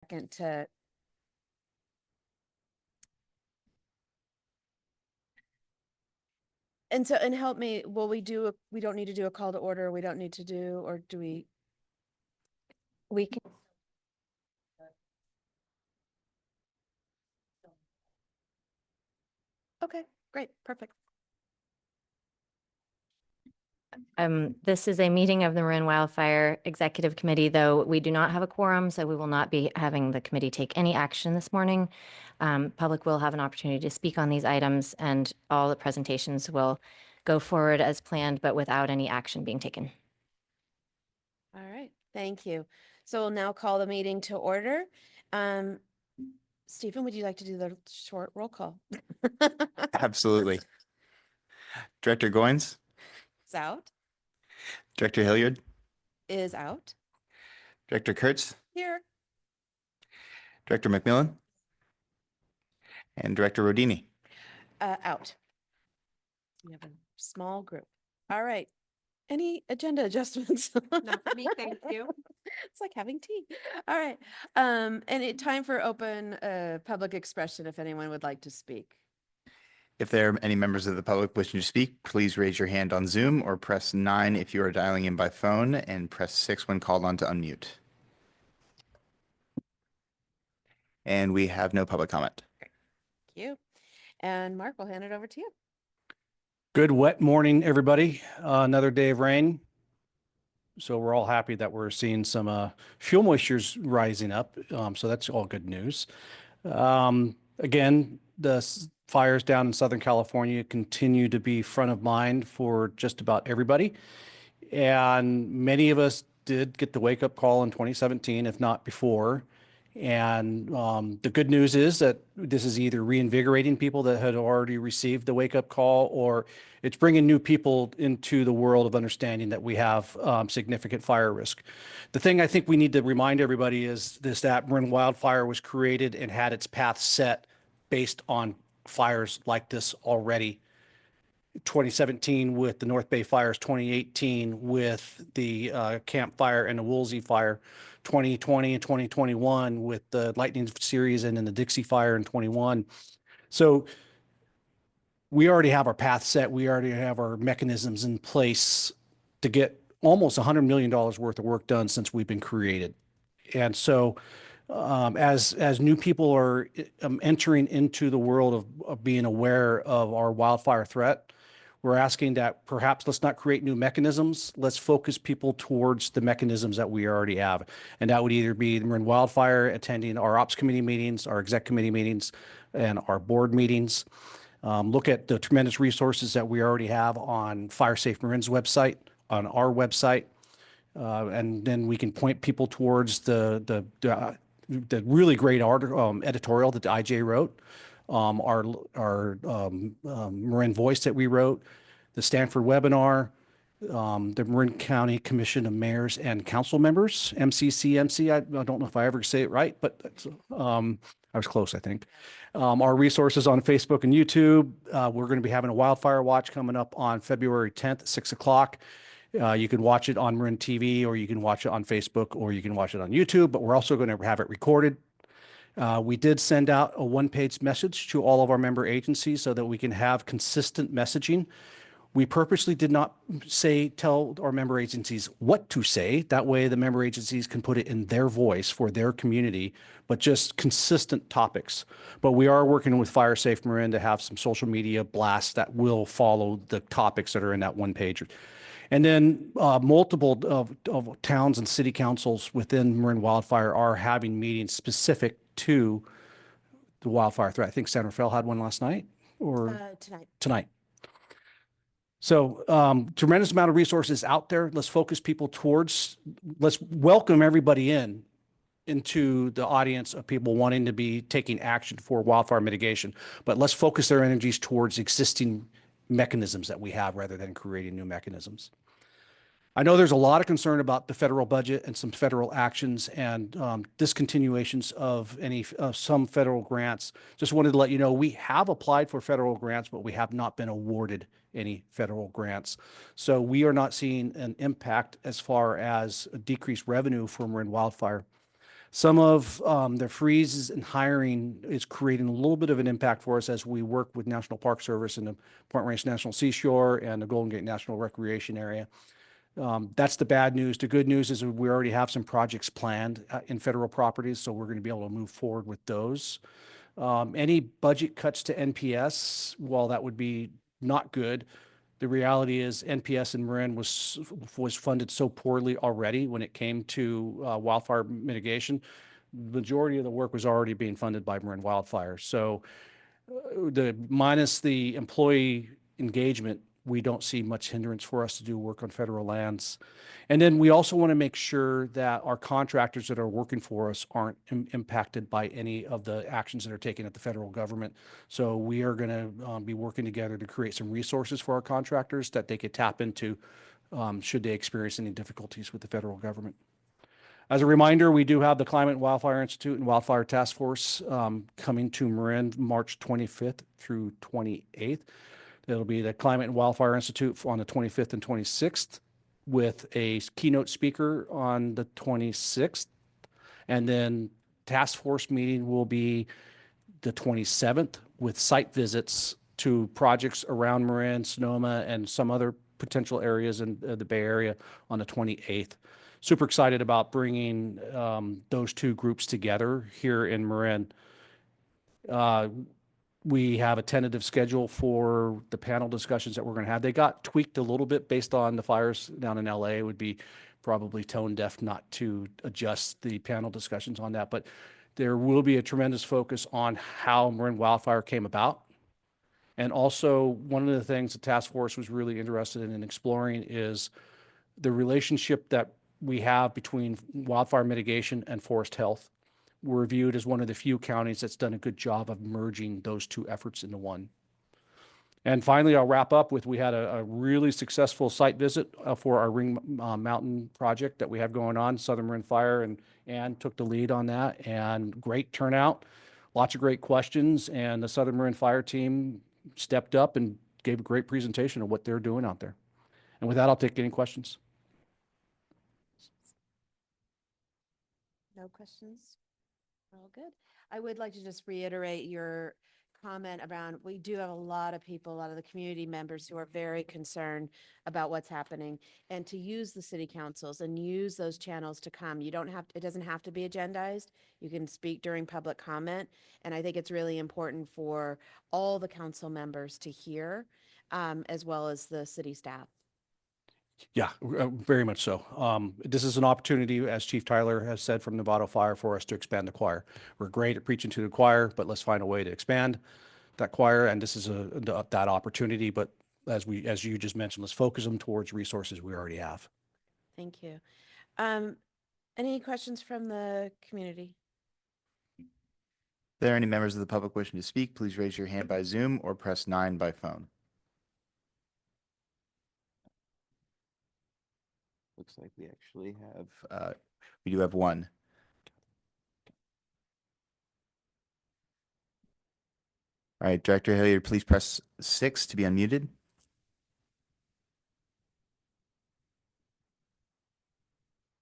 to and help me, will we don't need to do a call to order, we don't need to do, or do we can. Okay, great, perfect. This is a meeting of the Marin Wildfire Executive Committee, though we do not have a quorum, so we will not be having the committee take any action this morning. Public will have an opportunity to speak on these items, and all the presentations will go forward as planned, but without any action being taken. All right, thank you. So we'll now call the meeting to order. Stephen, would you like to do the short roll call? Absolutely. Director Goins, Is out. Director Hilliard, Is out. Director Kurtz, Here. Director McMillan, and Director Rodini. Out. We have a small group. All right. Any agenda adjustments? Not for me, thank you. It's like having tea. All right. Time for open public expression if anyone would like to speak. If there are any members of the public wishing to speak, please raise your hand on Zoom or press 9 if you are dialing in by phone, and press 6 when called on to unmute. And we have no public comment. Thank you. And Mark, we'll hand it over to you. Good wet morning, everybody. Another day of rain. So we're all happy that we're seeing some fuel moistures rising up. So that's all good news. Again, the fires down in Southern California continue to be front of mind for just about everybody. And many of us did get the wake-up call in 2017, if not before. And the good news is that this is either reinvigorating people that had already received the wake-up call, or it's bringing new people into the world of understanding that we have significant fire risk. The thing I think we need to remind everybody is that Marin Wildfire was created and had its path set based on fires like this already. 2017 with the North Bay fires, 2018 with the Camp Fire and the Woolsey fire, 2020 and 2021 with the Lightning series and then the Dixie fire in 21. So we already have our path set. We already have our mechanisms in place to get almost $100 million worth of work done since we've been created. And so as new people are entering into the world of being aware of our wildfire threat, we're asking that perhaps let's not create new mechanisms. Let's focus people towards the mechanisms that we already have. And that would either be Marin Wildfire attending our ops committee meetings, our exec committee meetings, and our board meetings. Look at the tremendous resources that we already have on Fire Safe Marin's website, on our website. And then we can point people towards the really great editorial that the IJ wrote, our Marin Voice that we wrote, the Stanford webinar, the Marin County Commission of Mayors and Council Members, MCCMC. I don't know if I ever say it right, but I was close, I think. Our resources on Facebook and YouTube. We're going to be having a wildfire watch coming up on February 10th at 6 o'clock. You can watch it on Marin TV, or you can watch it on Facebook, or you can watch it on YouTube, but we're also going to have it recorded. We did send out a one-page message to all of our member agencies so that we can have consistent messaging. We purposely did not tell our member agencies what to say. That way the member agencies can put it in their voice for their community, but just consistent topics. But we are working with Fire Safe Marin to have some social media blasts that will follow the topics that are in that one page. And then multiple of towns and city councils within Marin Wildfire are having meetings specific to the wildfire threat. I think San Rafael had one last night or tonight. So tremendous amount of resources out there. Let's focus people towards, let's welcome everybody into the audience of people wanting to be taking action for wildfire mitigation, but let's focus their energies towards existing mechanisms that we have rather than creating new mechanisms. I know there's a lot of concern about the federal budget and some federal actions and discontinuations of some federal grants. Just wanted to let you know we have applied for federal grants, but we have not been awarded any federal grants. So we are not seeing an impact as far as a decreased revenue for Marin Wildfire. Some of the freezes in hiring is creating a little bit of an impact for us as we work with National Park Service and the Point Ranch National Seashore and the Golden Gate National Recreation Area. That's the bad news. The good news is we already have some projects planned in federal properties, so we're going to be able to move forward with those. Any budget cuts to NPS, while that would be not good, the reality is NPS in Marin was funded so poorly already when it came to wildfire mitigation. The majority of the work was already being funded by Marin Wildfire. So the minus the employee engagement, we don't see much hindrance for us to do work on federal lands. And then we also want to make sure that our contractors that are working for us aren't impacted by any of the actions that are taken at the federal government. So we are going to be working together to create some resources for our contractors that they could tap into should they experience any difficulties with the federal government. As a reminder, we do have the Climate and Wildfire Institute and Wildfire Task Force coming to Marin March 25th through 28th. It'll be the Climate and Wildfire Institute on the 25th and 26th with a keynote speaker on the 26th. And then task force meeting will be the 27th with site visits to projects around Marin, Sonoma, and some other potential areas in the Bay Area on the 28th. Super excited about bringing those two groups together here in Marin. We have a tentative schedule for the panel discussions that we're going to have. They got tweaked a little bit based on the fires down in LA. It would be probably tone deaf not to adjust the panel discussions on that, but there will be a tremendous focus on how Marin Wildfire came about. And also, one of the things the task force was really interested in exploring is the relationship that we have between wildfire mitigation and forest health. We're viewed as one of the few counties that's done a good job of merging those two efforts into one. And finally, I'll wrap up with, we had a really successful site visit for our Ring Mountain project that we have going on, Southern Marin Fire, and Ann took the lead on that, and great turnout, lots of great questions, and the Southern Marin Fire team stepped up and gave a great presentation of what they're doing out there. And with that, I'll take any questions. No questions? All good. I would like to just reiterate your comment around, we do have a lot of people, a lot of the community members who are very concerned about what's happening, and to use the city councils and use those channels to come. You don't have, it doesn't have to be agendized. You can speak during public comment. And I think it's really important for all the council members to hear, as well as the city staff. Yeah, very much so. This is an opportunity, as Chief Tyler has said from Novato Fire, for us to expand the choir. We're great at preaching to the choir, but let's find a way to expand that choir. And this is that opportunity. But as you just mentioned, let's focus them towards resources we already have. Thank you. Any questions from the community? If there are any members of the public wishing to speak, please raise your hand by Zoom or press 9 by phone. Looks like we actually have, we do have one. All right, Director Hilliard, please press 6 to be unmuted.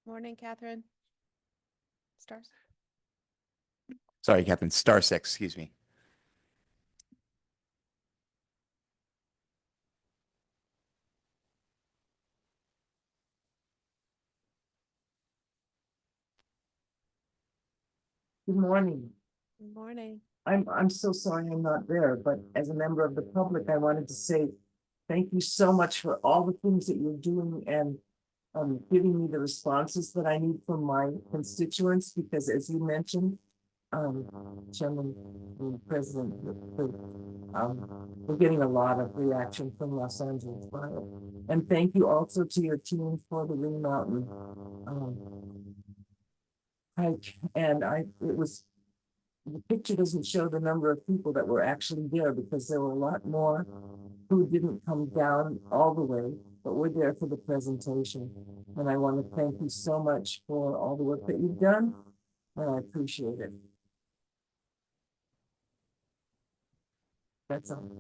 Morning, Catherine. Stars. Sorry, Catherine, star 6, excuse me. Good morning. Good morning. I'm so sorry I'm not there, but as a member of the public, I wanted to say thank you so much for all the things that you're doing and giving me the responses that I need from my constituents, because as you mentioned, Chairman and President, we're getting a lot of reaction from Los Angeles Fire. And thank you also to your team for the Ring Mountain hike. And the picture doesn't show the number of people that were actually there, because there were a lot more who didn't come down all the way, but were there for the presentation. And I want to thank you so much for all the work that you've done, and I appreciate it. That's all.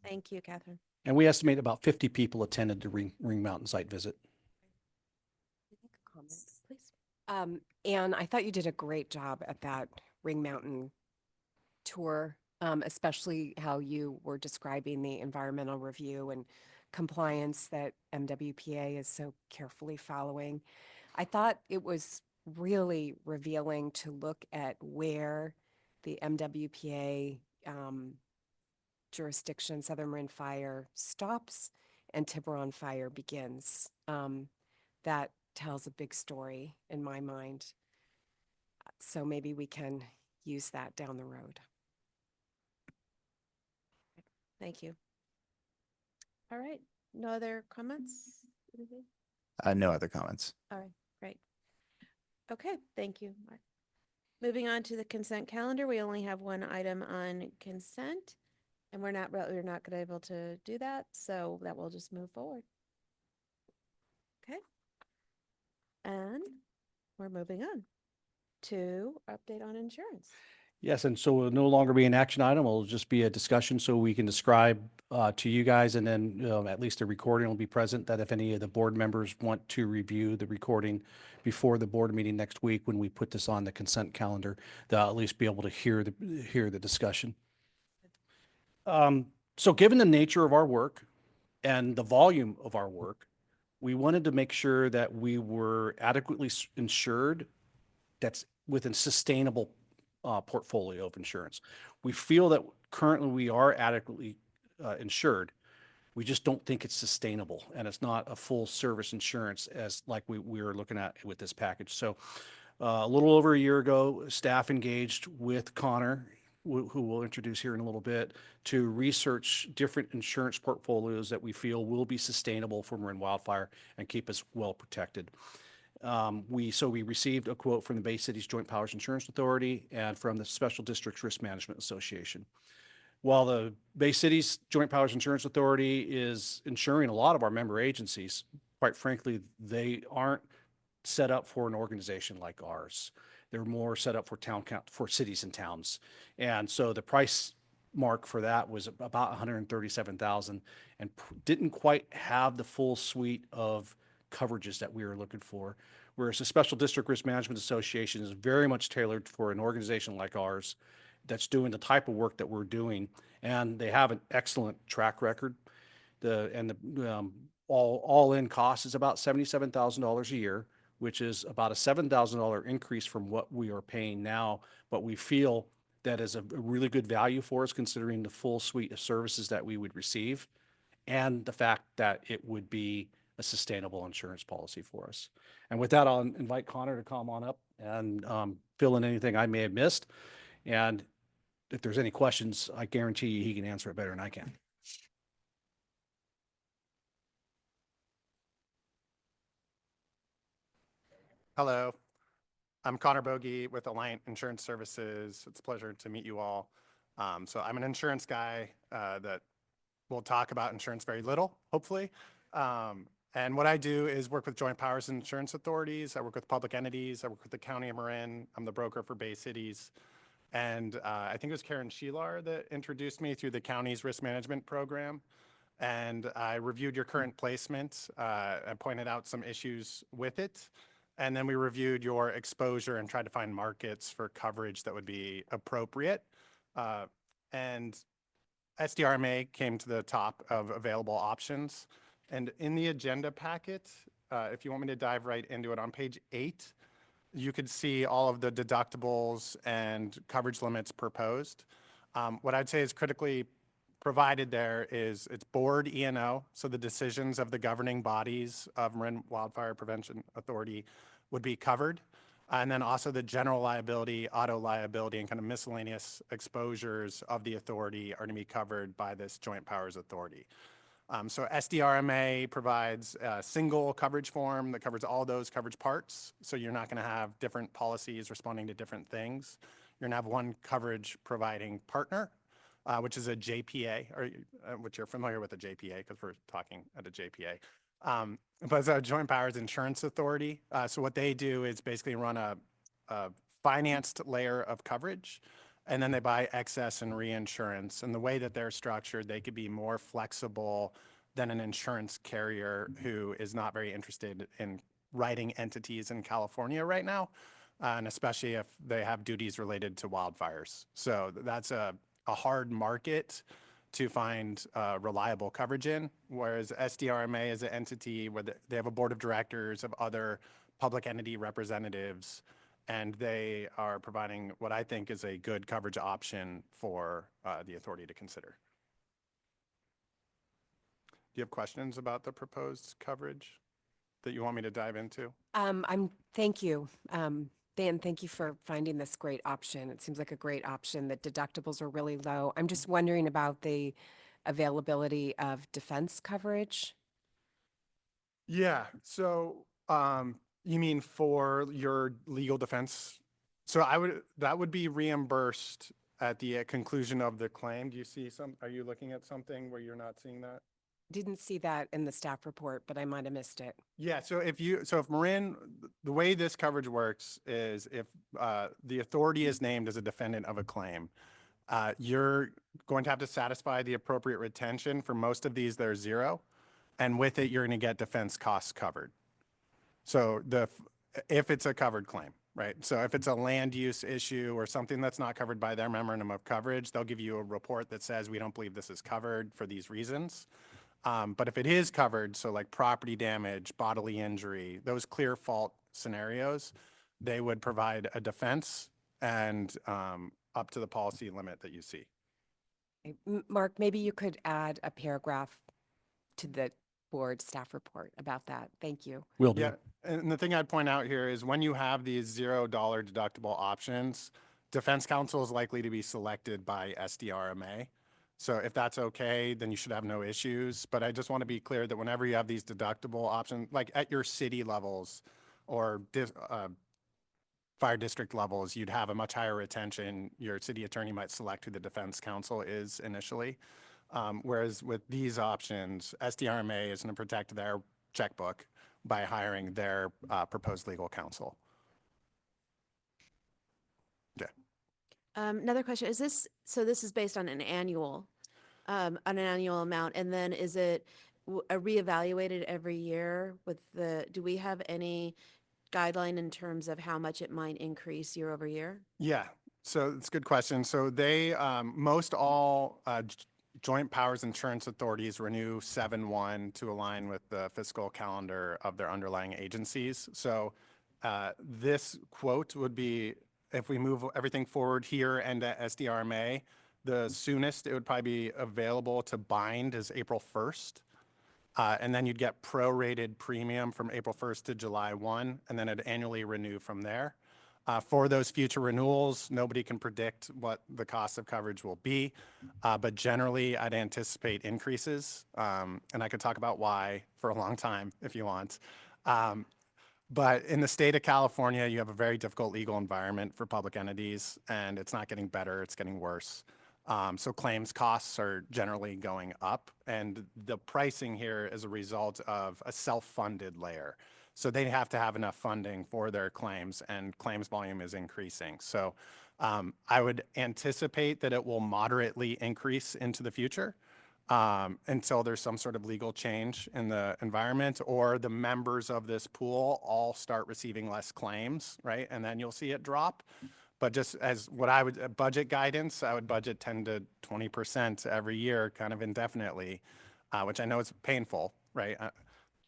Thank you, Catherine. And we estimate about 50 people attended the Ring Mountain site visit. Comments, please. And I thought you did a great job at that Ring Mountain tour, especially how you were describing the environmental review and compliance that MWPA is so carefully following. I thought it was really revealing to look at where the MWPA jurisdiction, Southern Marin Fire, stops and Tiburon Fire begins. That tells a big story in my mind. So maybe we can use that down the road. Thank you. All right. No other comments? Anything? No other comments. All right, great. Okay, thank you, Mark. Moving on to the consent calendar, we only have one item on consent, and we're not going to be able to do that, so that will just move forward. Okay. And we're moving on to update on insurance. Yes, and so it'll no longer be an action item. It'll just be a discussion so we can describe to you guys, and then at least the recording will be present, that if any of the board members want to review the recording before the board meeting next week when we put this on the consent calendar, they'll at least be able to hear the discussion. So given the nature of our work and the volume of our work, we wanted to make sure that we were adequately insured, that's within sustainable portfolio of insurance. We feel that currently we are adequately insured. We just don't think it's sustainable, and it's not a full service insurance as like we were looking at with this package. So a little over a year ago, staff engaged with Connor, who we'll introduce here in a little bit, to research different insurance portfolios that we feel will be sustainable for Marin Wildfire and keep us well protected. We received a quote from the Bay Cities Joint Powers Insurance Authority and from the Special Districts Risk Management Association. While the Bay Cities Joint Powers Insurance Authority is insuring a lot of our member agencies, quite frankly, they aren't set up for an organization like ours. They're more set up for cities and towns. And so the price mark for that was about $137,000 and didn't quite have the full suite of coverages that we were looking for. Whereas the Special District Risk Management Association is very much tailored for an organization like ours that's doing the type of work that we're doing, and they have an excellent track record. All-in cost is about $77,000 a year, which is about a $7,000 increase from what we are paying now, but we feel that is a really good value for us considering the full suite of services that we would receive and the fact that it would be a sustainable insurance policy for us. And with that, I'll invite Connor to come on up and fill in anything I may have missed. And if there's any questions, I guarantee you he can answer it better than I can. Hello, I'm Connor Bogey with Alliant Insurance Services. It's a pleasure to meet you all. So I'm an insurance guy that will talk about insurance very little, hopefully. And what I do is work with joint powers insurance authorities. I work with public entities. I work with the County of Marin. I'm the broker for Bay Cities. And I think it was Karen Sheelar that introduced me through the county's risk management program. And I reviewed your current placement and pointed out some issues with it. And then we reviewed your exposure and tried to find markets for coverage that would be appropriate. And SDRMA came to the top of available options. And in the agenda packet, if you want me to dive right into it, on page 8, you could see all of the deductibles and coverage limits proposed. What I'd say is critically provided there is it's board E&O, so the decisions of the governing bodies of Marin Wildfire Prevention Authority would be covered. And then also the general liability, auto liability, and kind of miscellaneous exposures of the authority are to be covered by this joint powers authority. So SDRMA provides a single coverage form that covers all those coverage parts. So you're not going to have different policies responding to different things. You're going to have one coverage providing partner, which is a JPA, or which you're familiar with a JPA because we're talking at a JPA. But it's a Joint Powers Insurance Authority. So what they do is basically run a financed layer of coverage, and then they buy excess and reinsurance. And the way that they're structured, they could be more flexible than an insurance carrier who is not very interested in writing entities in California right now. and especially if they have duties related to wildfires. So that's a hard market to find reliable coverage in, whereas SDRMA is an entity where they have a board of directors of other public entity representatives, and they are providing what I think is a good coverage option for the authority to consider. Do you have questions about the proposed coverage that you want me to dive into? Thank you. Dan, thank you for finding this great option. It seems like a great option. The deductibles are really low. I'm just wondering about the availability of defense coverage. Yeah. So, you mean for your legal defense? So that would be reimbursed at the conclusion of the claim. Do you see are you looking at something where you're not seeing that? Didn't see that in the staff report, but I might have missed it. Yeah, so if Marin, the way this coverage works is if the authority is named as a defendant of a claim, you're going to have to satisfy the appropriate retention. For most of these, they're zero. And with it, you're going to get defense costs covered. So if it's a covered claim, right? So if it's a land use issue or something that's not covered by their memorandum of coverage, they'll give you a report that says, we don't believe this is covered for these reasons. But if it is covered, so like property damage, bodily injury, those clear fault scenarios, they would provide a defense and up to the policy limit that you see. Mark, maybe you could add a paragraph to the board staff report about that. Thank you. Will do. Yeah, and the thing I'd point out here is when you have these $0 deductible options, defense counsel is likely to be selected by SDRMA. So if that's okay, then you should have no issues. But I just want to be clear that whenever you have these deductible options, like at your city levels or fire district levels, you'd have a much higher retention. Your city attorney might select who the defense counsel is initially. Whereas with these options, SDRMA is going to protect their checkbook by hiring their proposed legal counsel. Okay. Another question, so this is based on an annual amount, and then is it reevaluated every year do we have any guideline in terms of how much it might increase year over year? Yeah, so it's a good question. So they, most all joint powers insurance authorities renew 7/1 to align with the fiscal calendar of their underlying agencies. So this quote would be, if we move everything forward here and at SDRMA, the soonest it would probably be available to bind is April 1st. And then you'd get prorated premium from April 1st to July 1, and then it'd annually renew from there. For those future renewals, nobody can predict what the cost of coverage will be, but generally I'd anticipate increases, and I could talk about why for a long time if you want. But in the state of California, you have a very difficult legal environment for public entities, and it's not getting better, it's getting worse. So claims costs are generally going up, and the pricing here is a result of a self-funded layer. So they have to have enough funding for their claims, and claims volume is increasing. So I would anticipate that it will moderately increase into the future until there's some sort of legal change in the environment, or the members of this pool all start receiving less claims, right? And then you'll see it drop. But just as what I would budget guidance, I would budget 10 to 20% every year, kind of indefinitely, which I know is painful, right?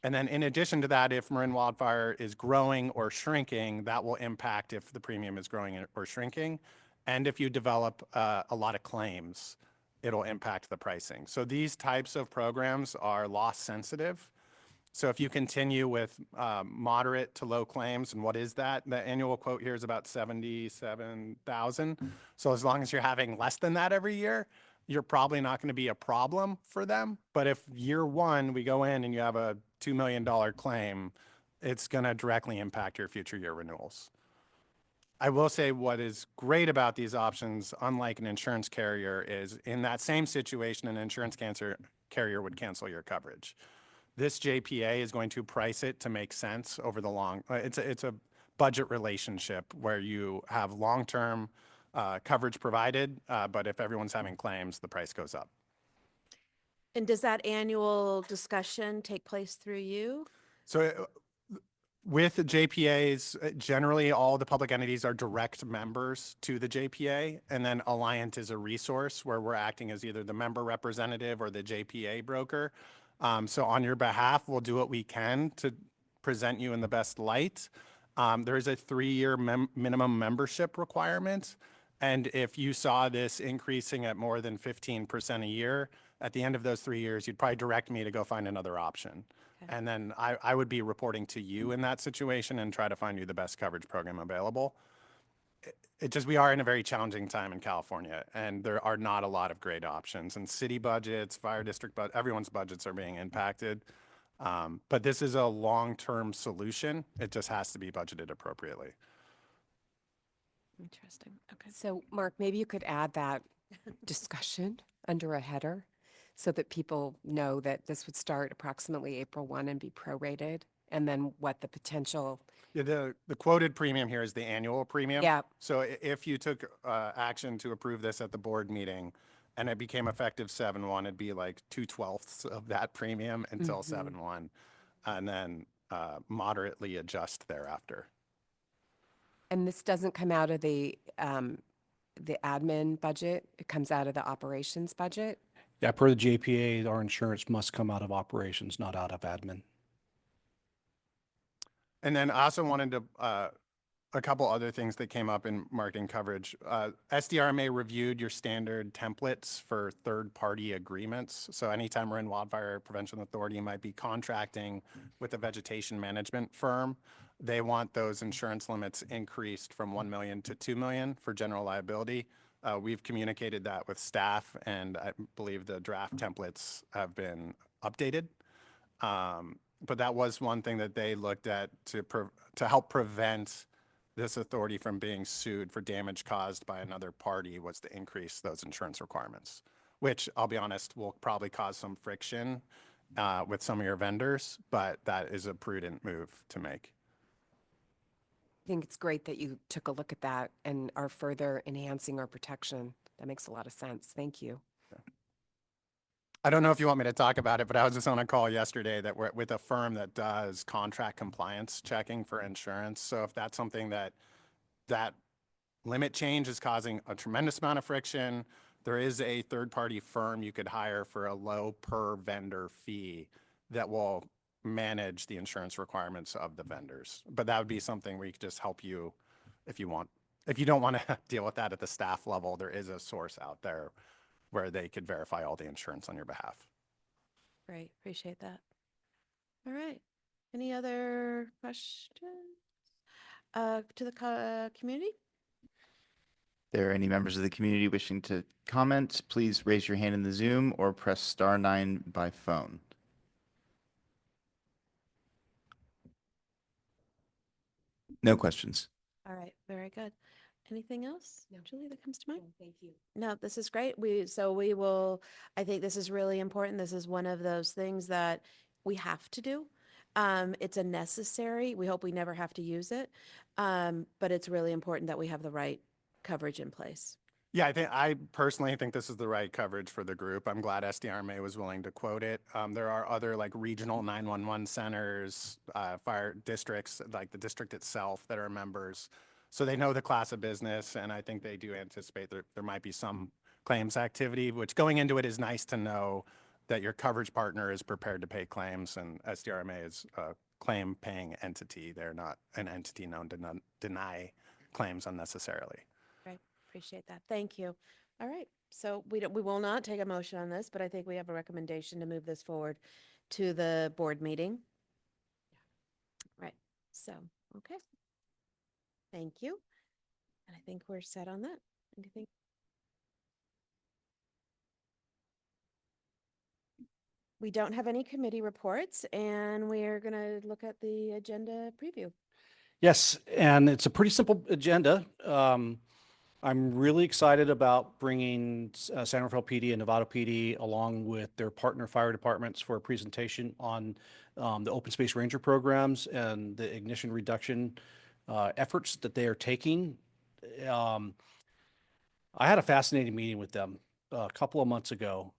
And then in addition to that, if Marin Wildfire is growing or shrinking, that will impact if the premium is growing or shrinking. And if you develop a lot of claims, it'll impact the pricing. So these types of programs are loss sensitive. So if you continue with moderate to low claims, and what is that? The annual quote here is about 77,000. So as long as you're having less than that every year, you're probably not going to be a problem for them. But if year one, we go in and you have a $2 million claim, it's going to directly impact your future year renewals. I will say what is great about these options, unlike an insurance carrier, is in that same situation, an insurance carrier would cancel your coverage. This JPA is going to price it to make sense over the long, it's a budget relationship where you have long-term coverage provided, but if everyone's having claims, the price goes up. And does that annual discussion take place through you? So With the JPAs, generally all the public entities are direct members to the JPA, and then Alliant is a resource where we're acting as either the member representative or the JPA broker. So on your behalf, we'll do what we can to present you in the best light. There is a 3-year minimum membership requirement, and if you saw this increasing at more than 15% a year, at the end of those 3 years, you'd probably direct me to go find another option. Okay. And then I would be reporting to you in that situation and try to find you the best coverage program available. It just, we are in a very challenging time in California, and there are not a lot of great options. And city budgets, fire district, but everyone's budgets are being impacted. But this is a long-term solution. It just has to be budgeted appropriately. Interesting. Okay. So Mark, maybe you could add that discussion under a header so that people know that this would start approximately April 1 and be prorated, and then what the potential. Yeah, the quoted premium here is the annual premium. Yeah. So if you took action to approve this at the board meeting and it became effective 7/1, it'd be like 2/12 of that premium until 7/1, and then moderately adjust thereafter. And this doesn't come out of the admin budget, it comes out of the operations budget. Yeah, per the JPA, our insurance must come out of operations, not out of admin. And then I also wanted to, a couple other things that came up in marketing coverage. SDRMA reviewed your standard templates for third-party agreements. So anytime Marin Wildfire Prevention Authority might be contracting with a vegetation management firm, they want those insurance limits increased from 1 million to 2 million for general liability. We've communicated that with staff, and I believe the draft templates have been updated. But that was one thing that they looked at to help prevent this authority from being sued for damage caused by another party, was to increase those insurance requirements, which I'll be honest, will probably cause some friction with some of your vendors, but that is a prudent move to make. I think it's great that you took a look at that and are further enhancing our protection. That makes a lot of sense. Thank you. I don't know if you want me to talk about it, but I was just on a call yesterday that we're with a firm that does contract compliance checking for insurance. So if that's something that limit change is causing a tremendous amount of friction, there is a third-party firm you could hire for a low per vendor fee that will manage the insurance requirements of the vendors. But that would be something we could just help you if you want. If you don't want to deal with that at the staff level, there is a source out there where they could verify all the insurance on your behalf. Great. Appreciate that. All right. Any other questions to the community? If there are any members of the community wishing to comment, please raise your hand in the Zoom or press *9 by phone. No questions. All right. Very good. Anything else, No. Julie, that comes to mind? Thank you. No, this is great. I think this is really important. This is one of those things that we have to do. It's a necessary, we hope we never have to use it. But it's really important that we have the right coverage in place. Yeah, I personally think this is the right coverage for the group. I'm glad SDRMA was willing to quote it. There are other like regional 911 centers, fire districts, like the district itself, that are members. So they know the class of business, and I think they do anticipate there might be some claims activity, which going into it is nice to know that your coverage partner is prepared to pay claims, and SDRMA is a claim paying entity. They're not an entity known to deny claims unnecessarily. Right. Appreciate that. Thank you. All right. So we will not take a motion on this, but I think we have a recommendation to move this forward to the board meeting. Right. So, okay. Thank you. And I think we're set on that. Anything? We don't have any committee reports, and we're going to look at the agenda preview. Yes, and it's a pretty simple agenda. I'm really excited about bringing San Rafael PD and Nevada PD along with their partner fire departments for a presentation on the open space ranger programs and the ignition reduction efforts that they are taking. I had a fascinating meeting with them a couple of months ago,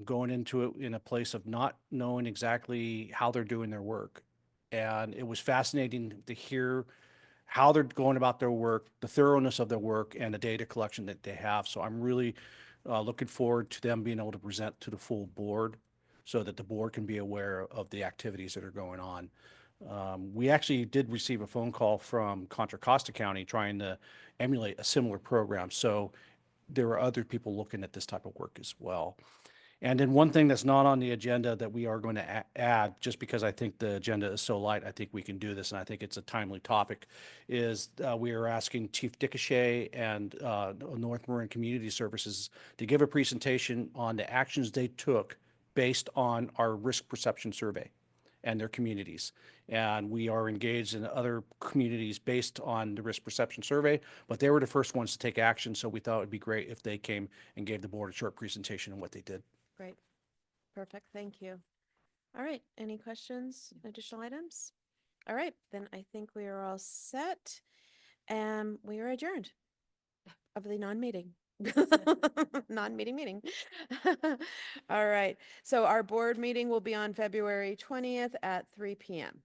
going into it in a place of not knowing exactly how they're doing their work. And it was fascinating to hear how they're going about their work, the thoroughness of their work, and the data collection that they have. So I'm really looking forward to them being able to present to the full board so that the board can be aware of the activities that are going on. We actually did receive a phone call from Contra Costa County trying to emulate a similar program. So there are other people looking at this type of work as well. And then one thing that's not on the agenda that we are going to add, just because I think the agenda is so light, I think we can do this, and I think it's a timely topic, is we are asking Chief Dickashay and North Marin Community Services to give a presentation on the actions they took based on our risk perception survey and their communities. And we are engaged in other communities based on the risk perception survey, but they were the first ones to take action, so we thought it'd be great if they came and gave the board a short presentation on what they did. Great. Perfect. Thank you. All right. Any questions, additional items? All right. Then I think we are all set. We are adjourned of the non-meeting. Non-meeting meeting. All right. So our board meeting will be on February 20th at 3 p.m.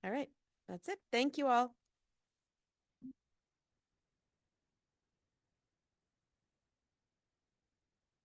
All right. That's it. Thank you all.